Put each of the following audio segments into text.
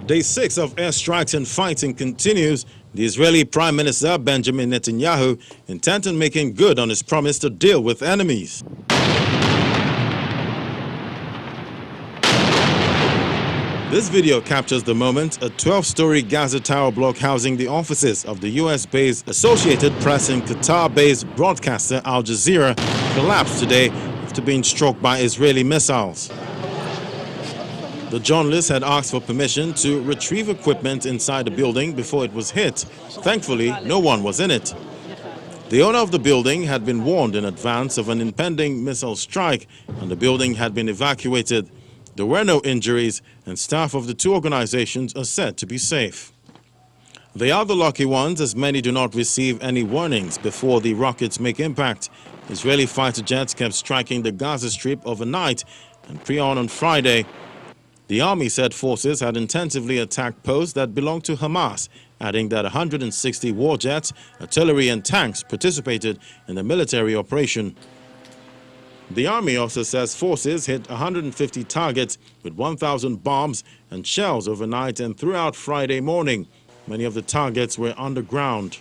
Day 6 of airstrikes and fighting continues. The Israeli Prime Minister Benjamin Netanyahu intent on making good on his promise to deal with enemies. This video captures the moment a 12-story Gaza tower block housing the offices of the US-based Associated Press and Qatar-based broadcaster Al Jazeera collapsed today after being struck by Israeli missiles. The journalist had asked for permission to retrieve equipment inside the building before it was hit. Thankfully, no one was in it. The owner of the building had been warned in advance of an impending missile strike, and the building had been evacuated. There were no injuries, and staff of the two organizations are said to be safe. They are the lucky ones, as many do not receive any warnings before the rockets make impact. Israeli fighter jets kept striking the Gaza Strip overnight and pre-dawn on Friday. The army said forces had intensively attacked posts that belonged to Hamas, adding that 160 war jets, artillery and tanks participated in the military operation. The army also says forces hit 150 targets with 1,000 bombs and shells overnight and throughout Friday morning. Many of the targets were underground.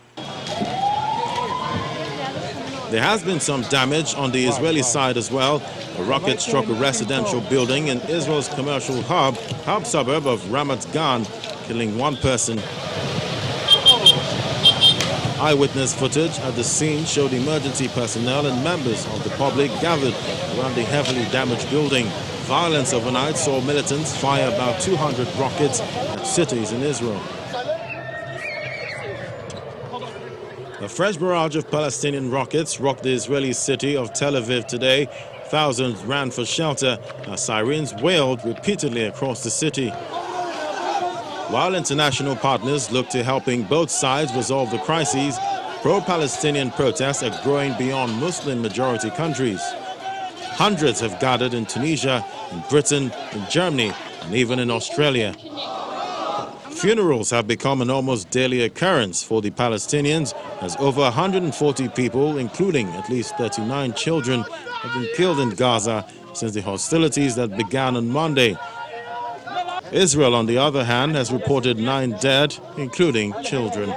There has been some damage on the Israeli side as well. A rocket struck a residential building in Israel's commercial hub suburb of Ramat Gan, killing one person. Eyewitness footage at the scene showed emergency personnel and members of the public gathered around the heavily damaged building. Violence overnight saw militants fire about 200 rockets at cities in Israel. A fresh barrage of Palestinian rockets rocked the Israeli city of Tel Aviv today. Thousands ran for shelter as sirens wailed repeatedly across the city. While international partners look to helping both sides resolve the crises, pro-Palestinian protests are growing beyond Muslim-majority countries. Hundreds have gathered in Tunisia, in Britain, in Germany, and even in Australia. Funerals have become an almost daily occurrence for the Palestinians, as over 140 people, including at least 39 children, have been killed in Gaza since the hostilities that began on Monday. Israel, on the other hand, has reported 9 dead, including children.